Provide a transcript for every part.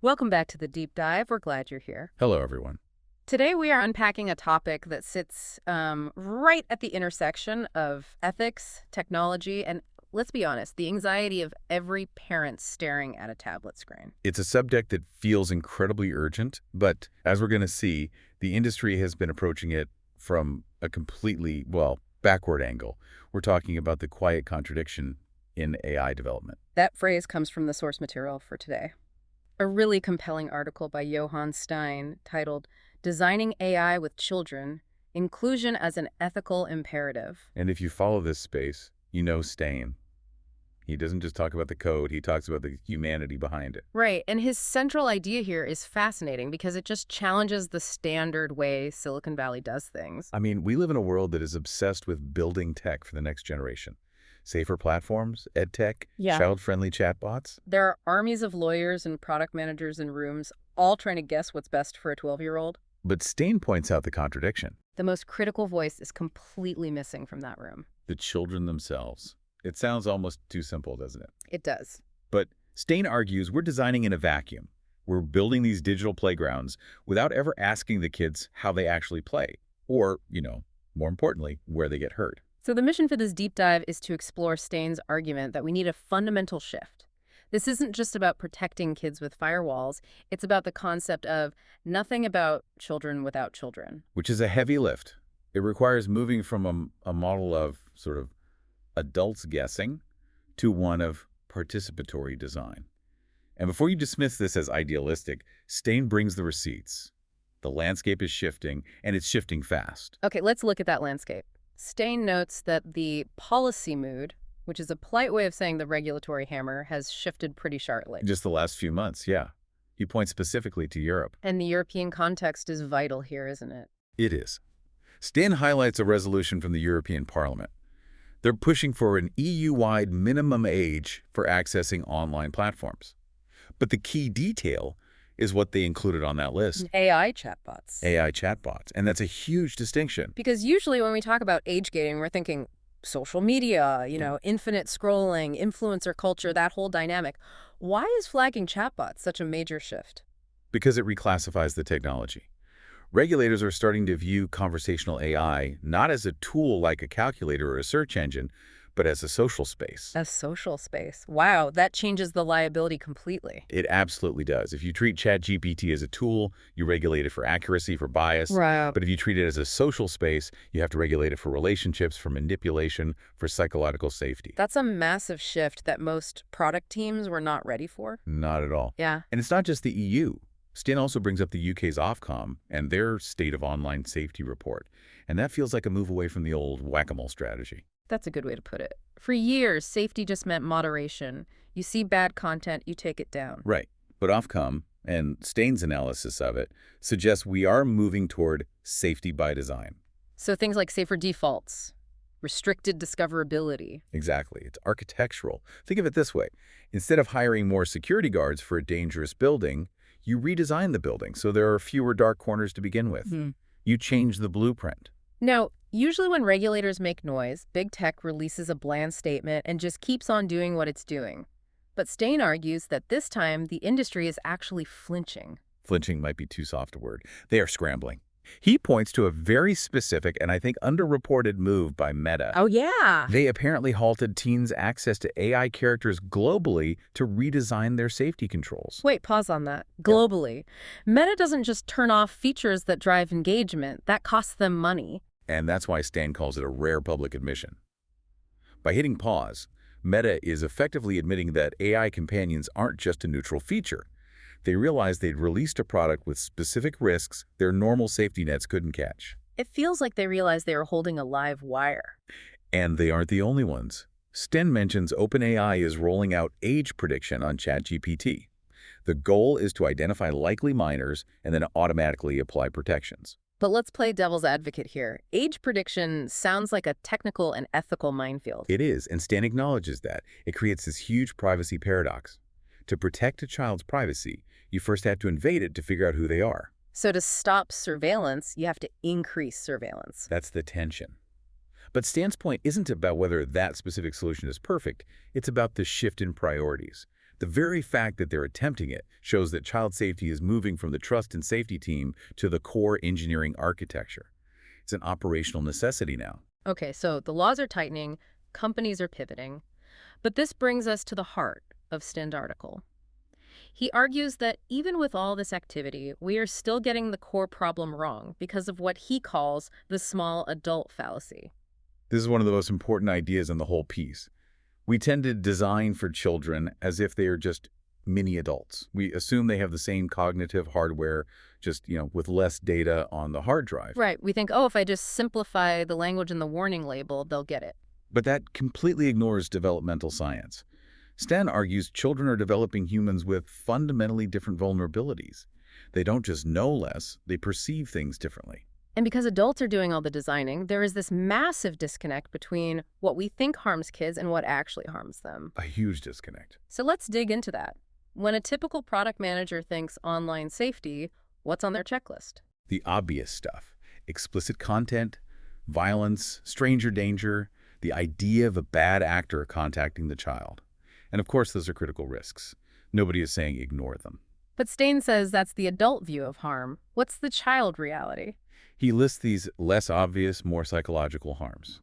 Welcome back to the deep dive. We're glad you're here. Hello, everyone. Today we are unpacking a topic that sits right at the intersection of ethics, technology, and let's be honest, the anxiety of every parent staring at a tablet screen. It's a subject that feels incredibly urgent, but as we're going to see, the industry has been approaching it from a completely, backward angle. We're talking about the quiet contradiction in AI development. That phrase comes from the source material for today. A really compelling article by Johan Steyn titled Designing AI with Children, Inclusion as an Ethical Imperative. And if you follow this space, you know Steyn. He doesn't just talk about the code, he talks about the humanity behind it. Right, and his central idea here is fascinating because it just challenges the standard way Silicon Valley does things. I mean, we live in a world that is obsessed with building tech for the next generation. Safer platforms, ed tech, child-friendly chatbots. There are armies of lawyers and product managers in rooms, all trying to guess what's best for a 12-year-old. But Steyn points out the contradiction. The most critical voice is completely missing from that room. The children themselves. It sounds almost too simple, doesn't it? It does. But Steyn argues we're designing in a vacuum. We're building these digital playgrounds without ever asking the kids how they actually play. Or, more importantly, where they get hurt. So the mission for this deep dive is to explore Steyn's argument that we need a fundamental shift. This isn't just about protecting kids with firewalls. It's about the concept of nothing about children without children. Which is a heavy lift. It requires moving from a model of sort of adults guessing to one of participatory design. And before you dismiss this as idealistic, Steyn brings the receipts. The landscape is shifting, and it's shifting fast. Okay, let's look at that landscape. Steyn notes that the policy mood, which is a polite way of saying the regulatory hammer, has shifted pretty sharply. Just the last few months, yeah. He points specifically to Europe. And the European context is vital here, isn't it? It is. Steyn highlights a resolution from the European Parliament. They're pushing for an EU-wide minimum age for accessing online platforms. But the key detail is what they included on that list. AI chatbots. AI chatbots. And that's a huge distinction. Because usually when we talk about age gating, we're thinking social media, infinite scrolling, influencer culture, that whole dynamic. Why is flagging chatbots such a major shift? Because it reclassifies the technology. Regulators are starting to view conversational AI not as a tool like a calculator or a search engine, but as a social space. A social space. Wow, that changes the liability completely. It absolutely does. If you treat ChatGPT as a tool, you regulate it for accuracy, for bias. Right. But if you treat it as a social space, you have to regulate it for relationships, for manipulation, for psychological safety. That's a massive shift that most product teams were not ready for. Not at all. Yeah. And it's not just the EU. Steyn also brings up the UK's Ofcom and their State of Online Safety report. And that feels like a move away from the old whack-a-mole strategy. That's a good way to put it. For years, safety just meant moderation. You see bad content, you take it down. Right. But Ofcom and Steyn's analysis of it suggests we are moving toward safety by design. So things like safer defaults, restricted discoverability. Exactly. It's architectural. Think of it this way. Instead of hiring more security guards for a dangerous building, you redesign the building so there are fewer dark corners to begin with. You change the blueprint. Now, usually when regulators make noise, big tech releases a bland statement and just keeps on doing what it's doing. But Steyn argues that this time the industry is actually flinching. Flinching might be too soft a word. They are scrambling. He points to a very specific and I think underreported move by Meta. Oh, yeah. They apparently halted teens' access to AI characters globally to redesign their safety controls. Wait, pause on that. Globally. Meta doesn't just turn off features that drive engagement. That costs them money. And that's why Steyn calls it a rare public admission. By hitting pause, Meta is effectively admitting that AI companions aren't just a neutral feature. They realized they'd released a product with specific risks their normal safety nets couldn't catch. It feels like they realized they were holding a live wire. And they aren't the only ones. Steyn mentions OpenAI is rolling out age prediction on ChatGPT. The goal is to identify likely minors and then automatically apply protections. But let's play devil's advocate here. Age prediction sounds like a technical and ethical minefield. It is, and Steyn acknowledges that. It creates this huge privacy paradox. To protect a child's privacy, you first have to invade it to figure out who they are. So to stop surveillance, you have to increase surveillance. That's the tension. But Steyn's point isn't about whether that specific solution is perfect. It's about the shift in priorities. The very fact that they're attempting it shows that child safety is moving from the trust and safety team to the core engineering architecture. It's an operational necessity now. Okay, so the laws are tightening, companies are pivoting. But this brings us to the heart of Steyn's article. He argues that even with all this activity, we are still getting the core problem wrong because of what he calls the small adult fallacy. This is one of the most important ideas in the whole piece. We tend to design for children as if they are just mini adults. We assume they have the same cognitive hardware, just, with less data on the hard drive. Right, we think, oh, if I just simplify the language in the warning label, they'll get it. But that completely ignores developmental science. Steyn argues children are developing humans with fundamentally different vulnerabilities. They don't just know less, they perceive things differently. And because adults are doing all the designing, there is this massive disconnect between what we think harms kids and what actually harms them. A huge disconnect. So let's dig into that. When a typical product manager thinks online safety, what's on their checklist? The obvious stuff. Explicit content, violence, stranger danger, the idea of a bad actor contacting the child. And of course, those are critical risks. Nobody is saying ignore them. But Steyn says that's the adult view of harm. What's the child reality? He lists these less obvious, more psychological harms.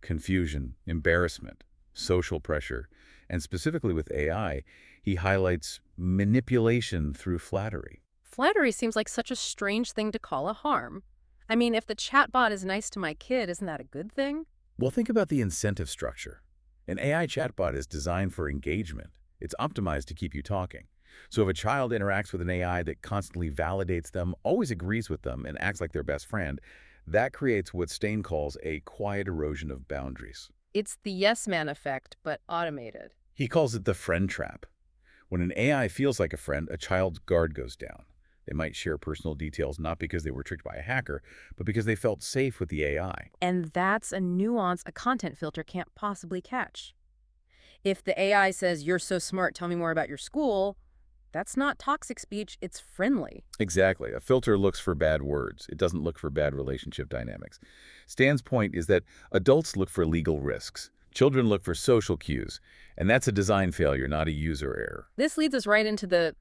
Confusion, embarrassment, social pressure, and specifically with AI, he highlights manipulation through flattery. Flattery seems like such a strange thing to call a harm. I mean, if the chatbot is nice to my kid, isn't that a good thing? Well, think about the incentive structure. An AI chatbot is designed for engagement. It's optimized to keep you talking. So if a child interacts with an AI that constantly validates them, always agrees with them, and acts like their best friend, that creates what Steyn calls a quiet erosion of boundaries. It's the yes man effect, but automated. He calls it the friend trap. When an AI feels like a friend, a child's guard goes down. They might share personal details not because they were tricked by a hacker, but because they felt safe with the AI. And that's a nuance a content filter can't possibly catch. If the AI says, "You're so smart, tell me more about your school," that's not toxic speech, it's friendly. Exactly. A filter looks for bad words. It doesn't look for bad relationship dynamics. Steyn's point is that adults look for legal risks. Children look for social cues. And that's a design failure, not a user error. This leads us right into the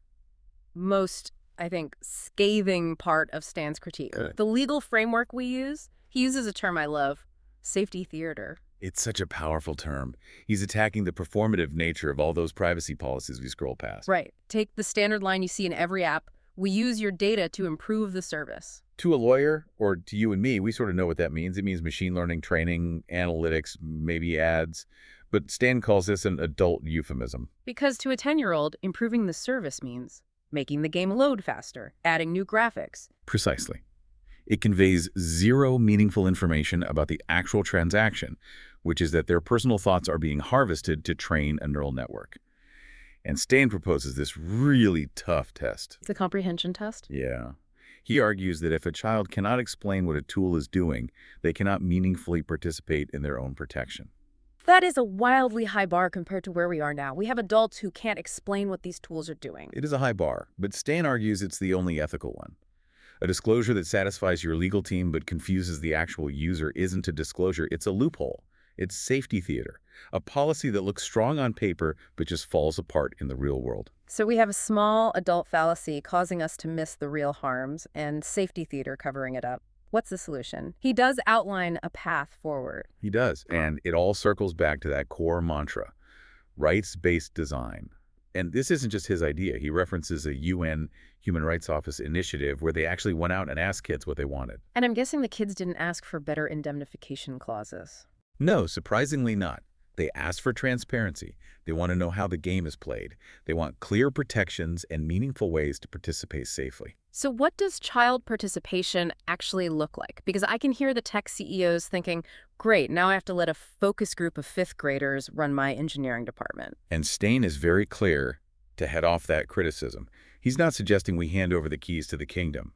most, I think, scathing part of Steyn's critique. Good. The legal framework we use, he uses a term I love, safety theater. It's such a powerful term. He's attacking the performative nature of all those privacy policies we scroll past. Right. Take the standard line you see in every app. We use your data to improve the service. To a lawyer, or to you and me, we sort of know what that means. It means machine learning, training, analytics, maybe ads. But Steyn calls this an adult euphemism. Because to a 10-year-old, improving the service means making the game load faster, adding new graphics. Precisely. It conveys zero meaningful information about the actual transaction, which is that their personal thoughts are being harvested to train a neural network. And Steyn proposes this really tough test. It's a comprehension test. Yeah. He argues that if a child cannot explain what a tool is doing, they cannot meaningfully participate in their own protection. That is a wildly high bar compared to where we are now. We have adults who can't explain what these tools are doing. It is a high bar, but Steyn argues it's the only ethical one. A disclosure that satisfies your legal team but confuses the actual user isn't a disclosure, it's a loophole. It's safety theater, a policy that looks strong on paper but just falls apart in the real world. So we have a small adult fallacy causing us to miss the real harms and safety theater covering it up. What's the solution? He does outline a path forward. He does, and it all circles back to that core mantra, rights-based design. And this isn't just his idea. He references a UN Human Rights Office initiative where they actually went out and asked kids what they wanted. And I'm guessing the kids didn't ask for better indemnification clauses. No, surprisingly not. They ask for transparency. They want to know how the game is played. They want clear protections and meaningful ways to participate safely. So what does child participation actually look like? Because I can hear the tech CEOs thinking, great, now I have to let a focus group of fifth graders run my engineering department. And Steyn is very clear to head off that criticism. He's not suggesting we hand over the keys to the kingdom.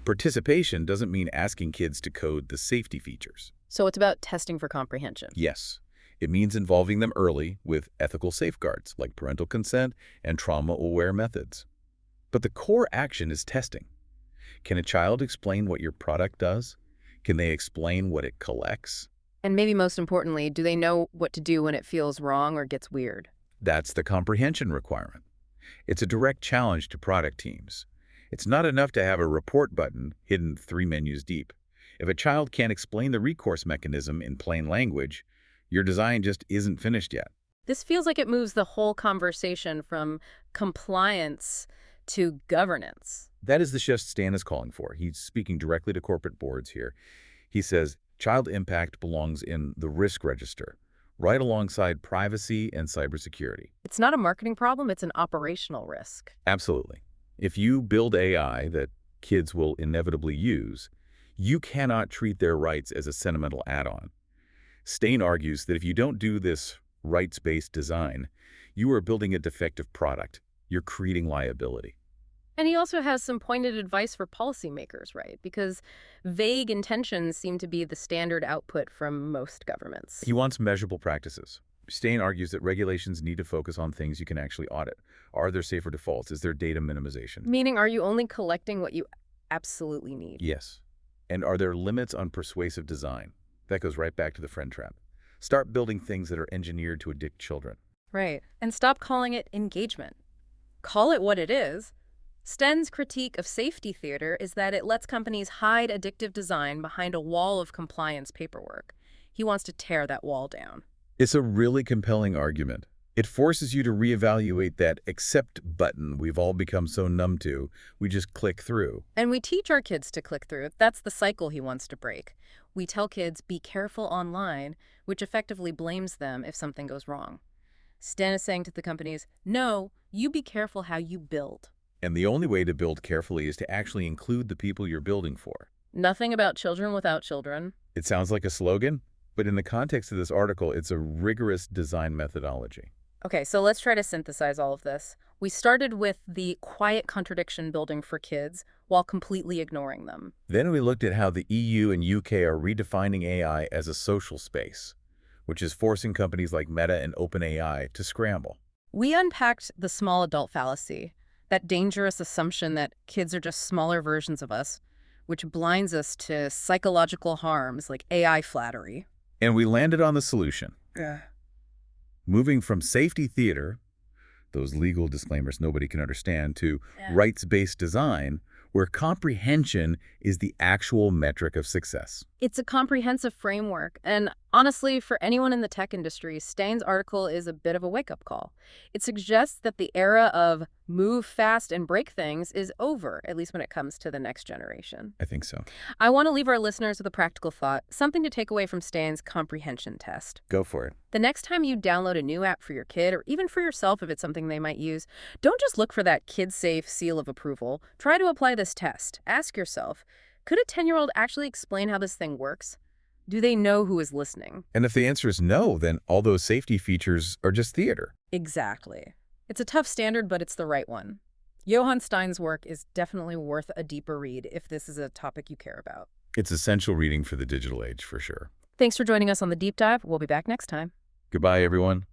Participation doesn't mean asking kids to code the safety features. So it's about testing for comprehension. Yes. It means involving them early with ethical safeguards like parental consent and trauma-aware methods. But the core action is testing. Can a child explain what your product does? Can they explain what it collects? And maybe most importantly, do they know what to do when it feels wrong or gets weird? That's the comprehension requirement. It's a direct challenge to product teams. It's not enough to have a report button hidden 3 menus deep. If a child can't explain the recourse mechanism in plain language, your design just isn't finished yet. This feels like it moves the whole conversation from compliance to governance. That is the shift Steyn is calling for. He's speaking directly to corporate boards here. He says child impact belongs in the risk register, right alongside privacy and cybersecurity. It's not a marketing problem, it's an operational risk. Absolutely. If you build AI that kids will inevitably use, you cannot treat their rights as a sentimental add-on. Steyn argues that if you don't do this rights-based design, you are building a defective product. You're creating liability. And he also has some pointed advice for policymakers, right? Because vague intentions seem to be the standard output from most governments. He wants measurable practices. Steyn argues that regulations need to focus on things you can actually audit. Are there safer defaults? Is there data minimization? Meaning, are you only collecting what you absolutely need? Yes. And are there limits on persuasive design? That goes right back to the friend trap. Start building things that are engineered to addict children. Right. And stop calling it engagement. Call it what it is. Steyn's critique of safety theater is that it lets companies hide addictive design behind a wall of compliance paperwork. He wants to tear that wall down. It's a really compelling argument. It forces you to reevaluate that accept button we've all become so numb to, we just click through. And we teach our kids to click through. That's the cycle he wants to break. We tell kids, be careful online, which effectively blames them if something goes wrong. Steyn is saying to the companies, no, you be careful how you build. And the only way to build carefully is to actually include the people you're building for. Nothing about children without children. It sounds like a slogan, but in the context of this article, it's a rigorous design methodology. Okay, so let's try to synthesize all of this. We started with the quiet contradiction building for kids while completely ignoring them. Then we looked at how the EU and UK are redefining AI as a social space, which is forcing companies like Meta and OpenAI to scramble. We unpacked the small adult fallacy, that dangerous assumption that kids are just smaller versions of us, which blinds us to psychological harms like AI flattery. And we landed on the solution. Moving from safety theater, those legal disclaimers nobody can understand, to rights-based design, where comprehension is the actual metric of success. It's a comprehensive framework, and honestly, for anyone in the tech industry, Steyn's article is a bit of a wake-up call. It suggests that the era of move fast and break things is over, at least when it comes to the next generation. I think so. I want to leave our listeners with a practical thought, something to take away from Steyn's comprehension test. Go for it. The next time you download a new app for your kid, or even for yourself if it's something they might use, don't just look for that kid-safe seal of approval. Try to apply this test. Ask yourself, could a 10-year-old actually explain how this thing works? Do they know who is listening? And if the answer is no, then all those safety features are just theater. Exactly. It's a tough standard, but it's the right one. Johan Steyn's work is definitely worth a deeper read if this is a topic you care about. It's essential reading for the digital age, for sure. Thanks for joining us on The Deep Dive. We'll be back next time. Goodbye, everyone.